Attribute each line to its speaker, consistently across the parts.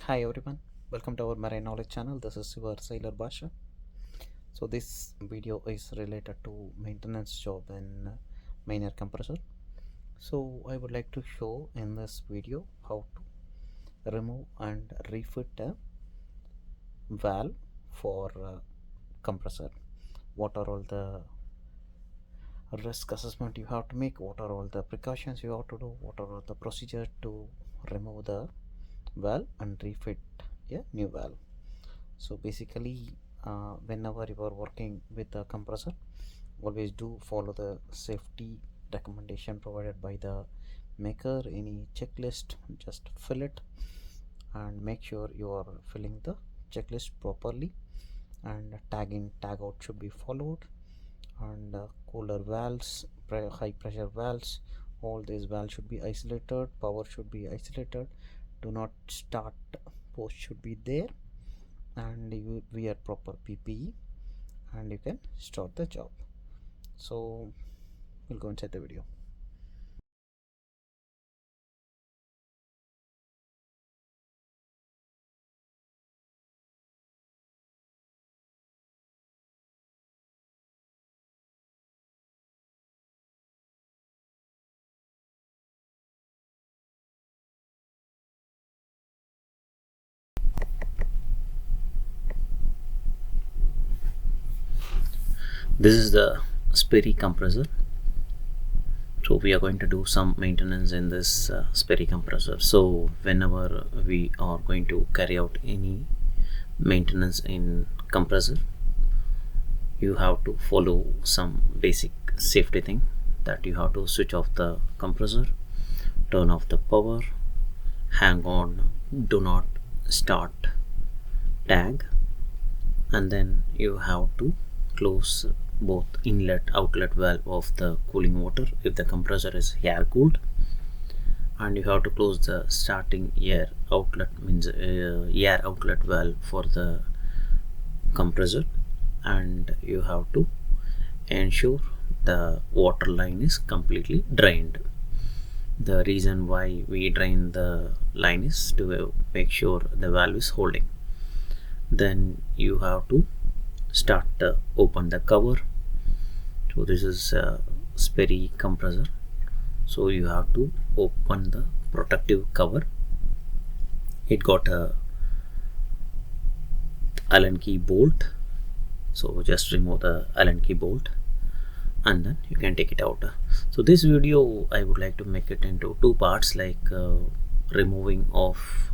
Speaker 1: Hi everyone, welcome to our marine knowledge channel. This is your sailor Basha. So this video is related to maintenance job in main air compressor. So I would like to show in this video how to remove and refit a valve for compressor. What are all the risk assessment you have to make, what are all the precautions you have to do, what are all the procedure to remove the valve and refit a new valve. So basically whenever you are working with a compressor, always do follow the safety recommendation provided by the maker. Any checklist, just fill it and make sure you are filling the checklist properly, and tag in tag out should be followed, and cooler valves, high pressure valves, all these valves should be isolated, power should be isolated, do not start post should be there, and you wear proper PPE and you can start the job. So we'll go inside the video.
Speaker 2: This is the Sperre compressor. So we are going to do some maintenance in this Sperre compressor. So whenever we are going to carry out any maintenance in compressor, you have to follow some basic safety thing, that you have to switch off the compressor, turn off the power, hang on do not start tag, and then you have to close both inlet outlet valve of the cooling water if the compressor is air cooled, and you have to close the starting air outlet, means air outlet valve for the compressor, and you have to ensure the water line is completely drained. The reason why we drain the line is to make sure the valve is holding. Then you have to start open the cover. So this is a Sperre compressor, so you have to open the protective cover. It got a Allen key bolt, so just remove the Allen key bolt and then you can take it out. So this video I would like to make it into two parts, like removing of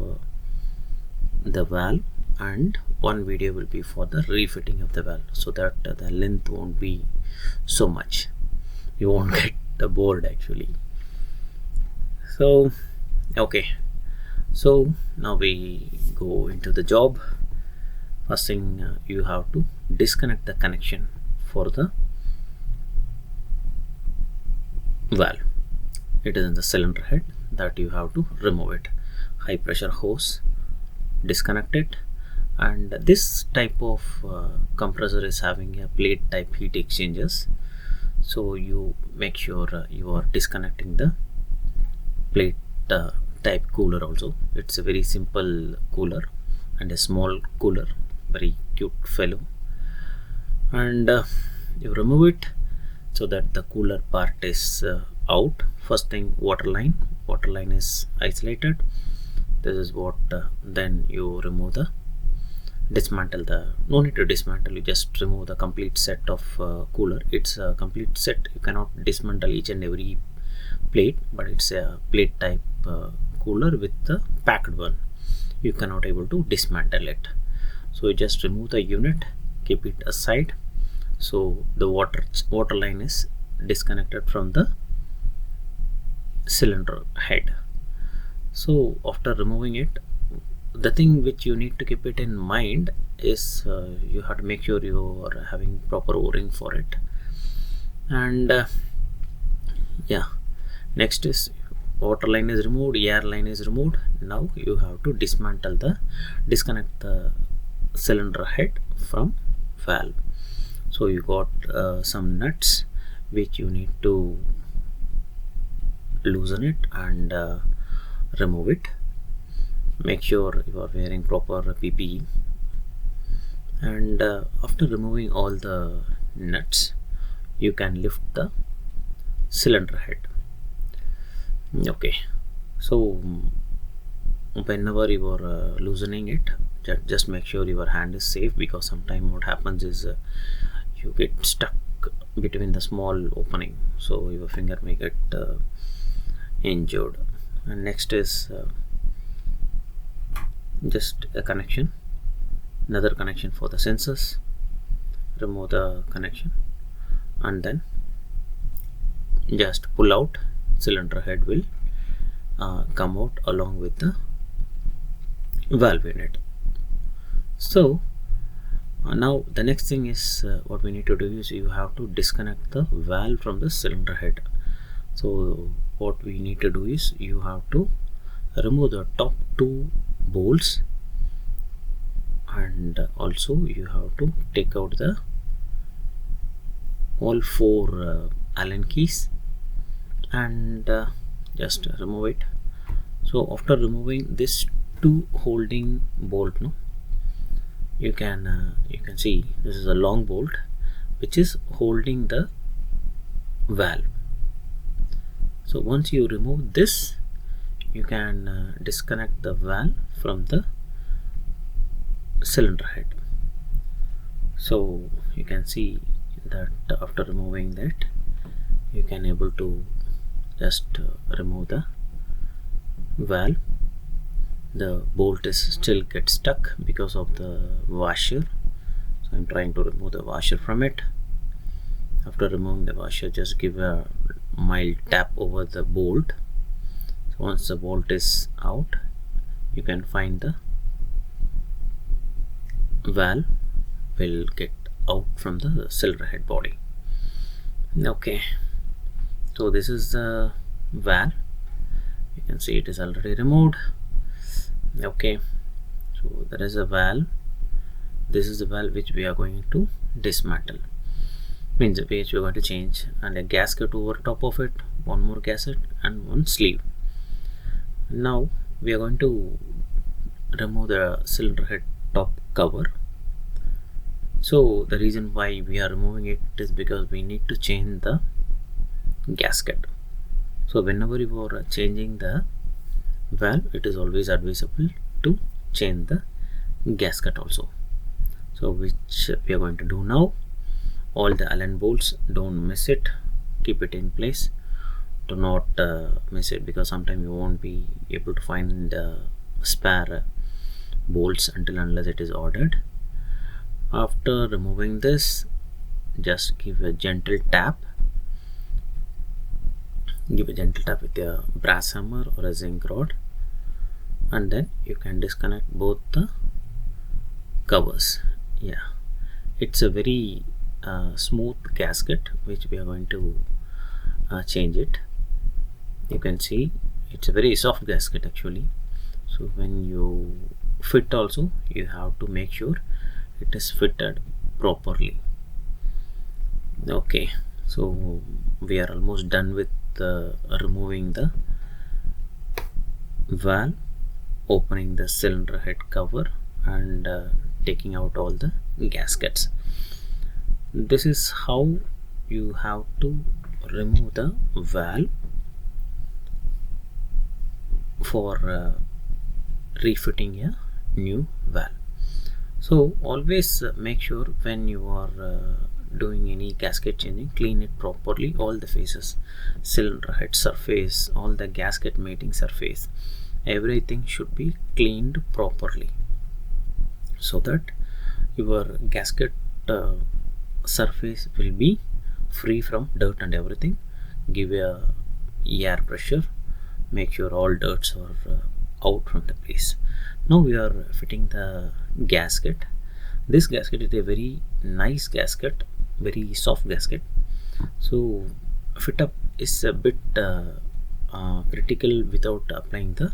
Speaker 2: the valve, and one video will be for the refitting of the valve, so that the length won't be so much, you won't get the bored actually. So okay, so now we go into the job. First thing, you have to disconnect the connection for the valve. It is in the cylinder head that you have to remove it. High pressure hose, disconnect it. And this type of compressor is having a plate type heat exchangers, so you make sure you are disconnecting the plate type cooler also. It's a very simple cooler and a small cooler, very cute fellow, and you remove it so that the cooler part is out. First thing, water line is isolated. This is what then you remove the dismantle the, no need to dismantle, you just remove the complete set of cooler. It's a complete set, you cannot dismantle each and every plate, but it's a plate type cooler with the packed one, you cannot able to dismantle it. So you just remove the unit, keep it aside. So the water line is disconnected from the cylinder head. So after removing it, the thing which you need to keep it in mind is you have to make sure you are having proper o-ring for it. And yeah, next is water line is removed, air line is removed. Now you have to disconnect the cylinder head from valve. So you got some nuts which you need to loosen it and remove it. make sure you are wearing proper PPE. And after removing all the nuts, you can lift the cylinder head. Okay, so whenever you are loosening it, just make sure your hand is safe, because sometimes what happens is you get stuck between the small opening, so your finger may get injured. And next is just a connection, another connection for the sensors. Remove the connection and then just pull out. Cylinder head will come out along with the valve in it. So now the next thing is what we need to do is you have to disconnect the valve from the cylinder head. So what we need to do is you have to remove the top two bolts, and also you have to take out the all four Allen keys and just remove it. So after removing this two holding bolt, you can see this is a long bolt which is holding the valve. So once you remove this, you can disconnect the valve from the cylinder head. So you can see that after removing that, you can able to just remove the valve. The bolt is still get stuck because of the washer, so I'm trying to remove the washer from it. After removing the washer, just give a mild tap over the bolt. So once the bolt is out, you can find the valve will get out from the cylinder head body. Okay, so this is the valve. You can see it is already removed. Okay, so there is a valve. This is the valve which we are going to dismantle, means which we are going to change, and a gasket over top of it, one more gasket and one sleeve. Now we are going to remove the cylinder head top cover. So the reason why we are removing it is because we need to change the gasket. So whenever you are changing the valve, it is always advisable to change the gasket also. So which we are going to do now. All the Allen bolts, don't miss it, keep it in place. Do not miss it, because sometimes you won't be able to find spare bolts until unless it is ordered. After removing this, just give a gentle tap. Give a gentle tap with a brass hammer or a zinc rod, and then you can disconnect both the covers. Yeah, it's a very smooth gasket which we are going to change it. You can see it's a very soft gasket actually. So when you fit also, you have to make sure it is fitted properly. Okay, so we are almost done with removing the valve, opening the cylinder head cover, and taking out all the gaskets. This is how you have to remove the valve for refitting a new valve. So always make sure when you are doing any gasket changing, clean it properly, all the faces, cylinder head surface, all the gasket mating surface, everything should be cleaned properly, so that your gasket surface will be free from dirt and everything. Give a air pressure, make sure all dirts are out from the place. Now we are fitting the gasket. This gasket is a very nice gasket, very soft gasket. So fit up is a bit critical without applying the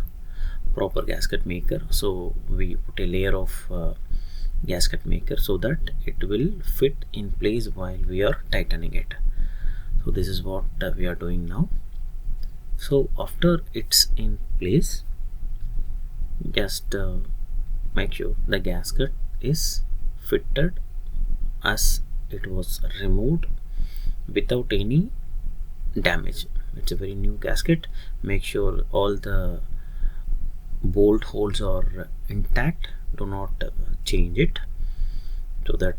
Speaker 2: proper gasket maker. So we put a layer of gasket maker so that it will fit in place while we are tightening it. So this is what we are doing now. So after it's in place, just make sure the gasket is fitted as it was removed without any damage. It's a very new gasket. Make sure all the bolt holes are intact, do not change it, so that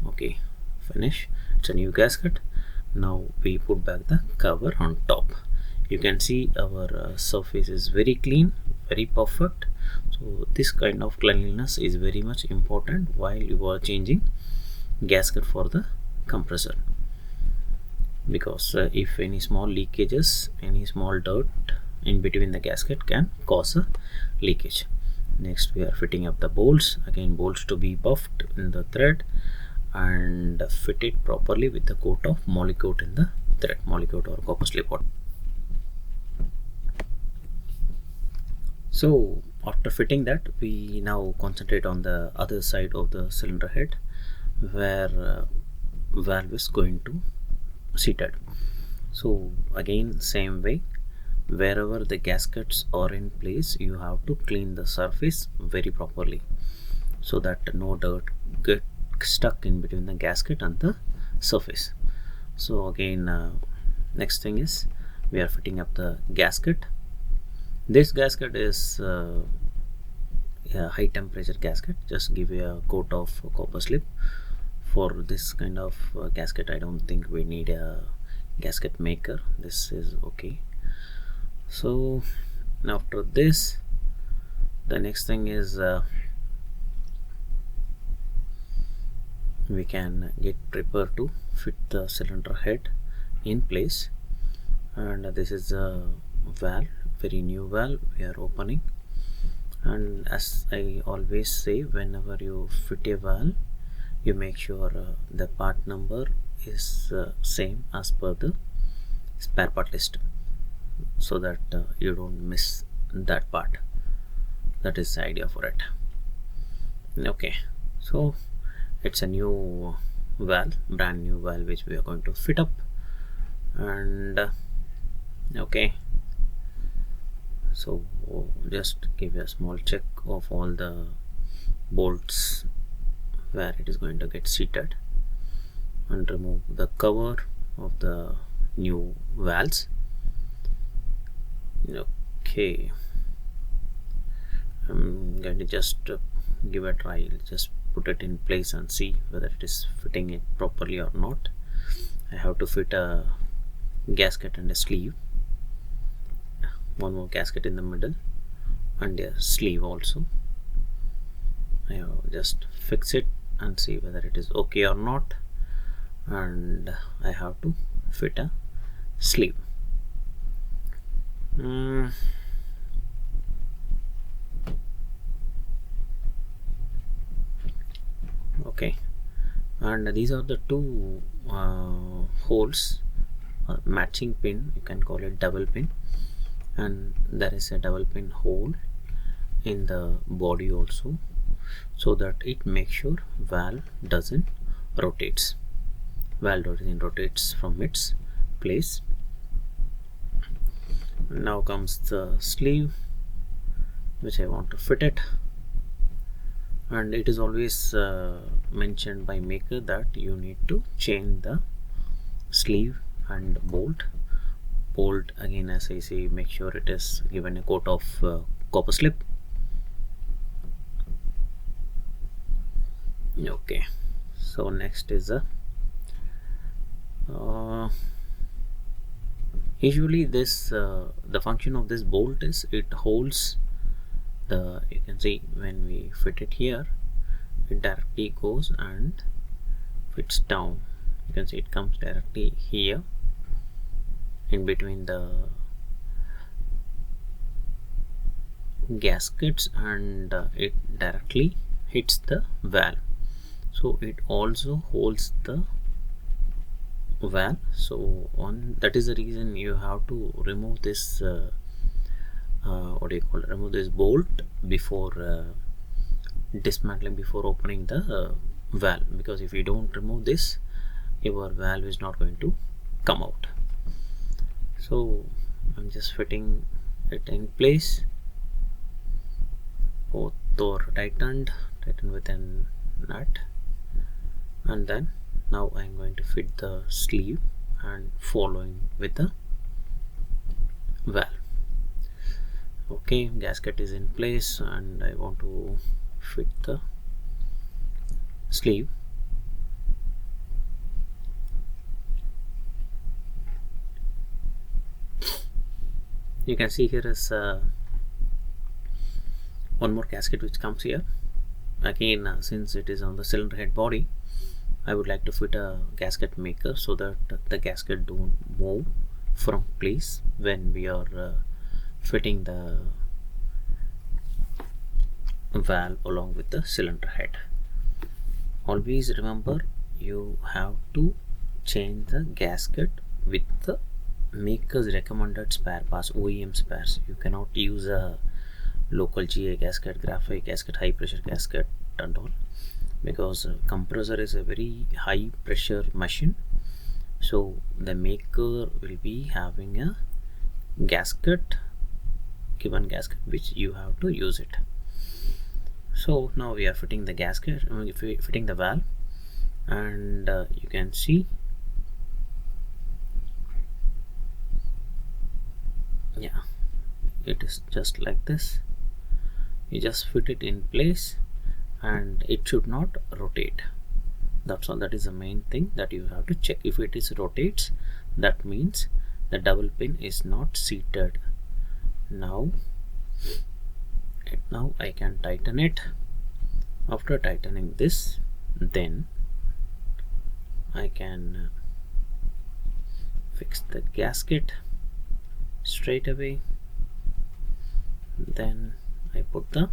Speaker 2: okay, finish. It's a new gasket. Now we put back the cover on top. You can see our surface is very clean, very perfect. So this kind of cleanliness is very much important while you are changing gasket for the compressor, because if any small leakages, any small dirt in between the gasket can cause a leakage. Next we are fitting up the bolts. Again, bolts to be buffed in the thread and fitted properly with the coat of molykote in the thread, molykote or copper slip. So after fitting that, we now concentrate on the other side of the cylinder head where valve is going to seated. So again, same way, wherever the gaskets are in place, you have to clean the surface very properly so that no dirt get stuck in between the gasket and the surface. So again, next thing is we are fitting up the gasket. This gasket is a high temperature gasket. Just give a coat of copper slip. For this kind of gasket, I don't think we need a gasket maker. This is okay. So after this, the next thing is we can get prepare to fit the cylinder head in place. And this is a valve, very new valve we are opening. And as I always say, whenever you fit a valve, you make sure the part number is same as per the spare part list, so that you don't miss that part. That is the idea for it. Okay, so it's a new valve, brand new valve, which we are going to fit up. And okay, so just give a small check of all the bolts where it is going to get seated, and remove the cover of the new valves. Okay, I'm going to just give a try. Just put it in place and see whether it is fitting it properly or not. I have to fit a gasket and a sleeve, one more gasket in the middle and a sleeve also. I have just fix it and see whether it is okay or not, and I have to fit a sleeve. Okay, and these are the two holes, matching pin, you can call it double pin, and there is a double pin hole in the body also, so that it makes sure valve doesn't rotates. Valve doesn't rotates from its place. Now comes the sleeve, which I want to fit it. And it is always mentioned by maker that you need to change the sleeve and bolt. Again, as I say, make sure it is given a coat of copper slip. Okay, so next is a usually this the function of this bolt is it holds the, you can see when we fit it here, it directly goes and fits down. You can see it comes directly here in between the gaskets, and it directly hits the valve, so it also holds the valve. So on that is the reason you have to remove this remove this bolt before dismantling, before opening the valve, because if you don't remove this, your valve is not going to come out. So I'm just fitting it in place. both are tightened with a nut, and then now I'm going to fit the sleeve and following with the valve. Okay, gasket is in place and I want to fit the sleeve. You can see here is one more gasket which comes here. Again, since it is on the cylinder head body, I would like to fit a gasket maker so that the gasket don't move from place when we are fitting the valve along with the cylinder head. Always remember, you have to change the gasket with the maker's recommended spare parts, OEM spares. You cannot use a local GA gasket, graphite gasket, high pressure gasket and all, because compressor is a very high pressure machine, so the maker will be having a gasket, given gasket, which you have to use it. So now we are fitting the gasket, fitting the valve, and you can see, yeah, it is just like this. You just fit it in place and it should not rotate. That's all. That is the main thing that you have to check. If it is rotates, that means the double pin is not seated. Now I can tighten it. After tightening this, then I can fix the gasket straight away. Then I put the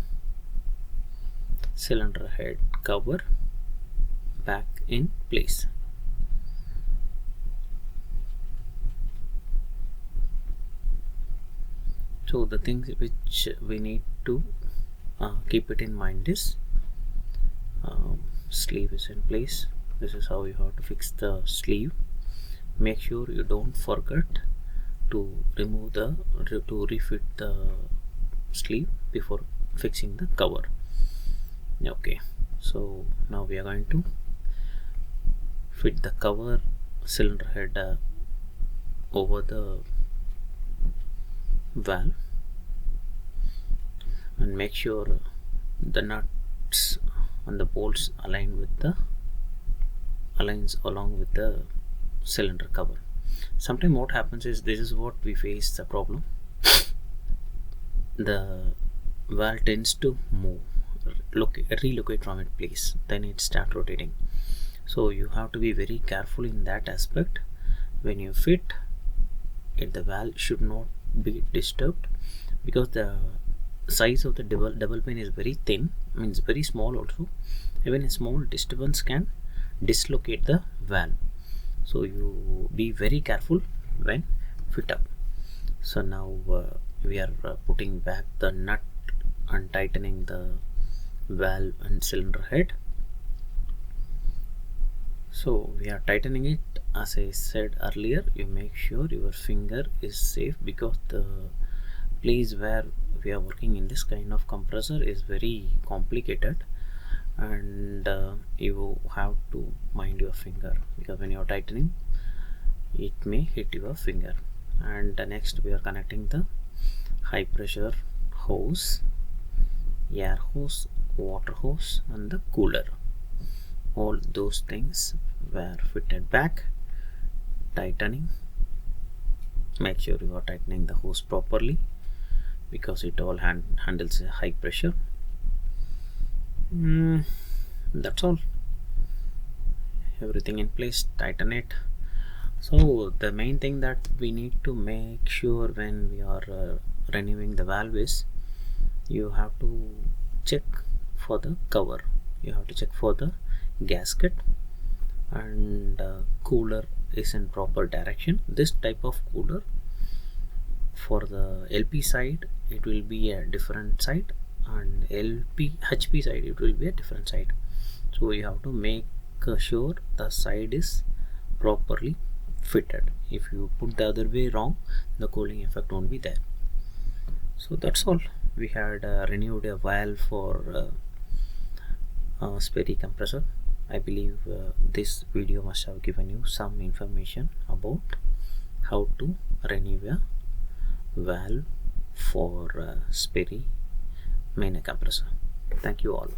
Speaker 2: cylinder head cover back in place. So the things which we need to keep it in mind is sleeve is in place. This is how you have to fix the sleeve. Make sure you don't forget to remove the refit the sleeve before fixing the cover. Okay, so now we are going to fit the cover cylinder head over the valve, and make sure the nuts and the bolts aligns along with the cylinder cover. Sometimes what happens is, this is what we face the problem, the valve tends to move, relocate from its place, then it starts rotating. So you have to be very careful in that aspect. When you fit it, the valve should not be disturbed, because the size of the double pin is very thin, means very small also. Even a small disturbance can dislocate the valve, so you be very careful when fit up. So now we are putting back the nut and tightening the valve and cylinder head. So we are tightening it. As I said earlier, you make sure your finger is safe, because the place where we are working in this kind of compressor is very complicated, and you have to mind your finger, because when you are tightening it may hit your finger. And next we are connecting the high pressure hose, air hose, water hose and the cooler. All those things were fitted back. Tightening, make sure you are tightening the hose properly, because it all handles a high pressure. That's all. Everything in place, tighten it. So the main thing that we need to make sure when we are renewing the valve is, you have to check for the cover, you have to check for the gasket, and cooler is in proper direction. This type of cooler, for the LP side it will be a different side, and HP side it will be a different side. So you have to make sure the side is properly fitted. If you put the other way wrong, the cooling effect won't be there. So that's all. we had renewed a valve for Sperre compressor. I believe this video must have given you some information about how to renew a valve for Sperre main compressor. Thank you all.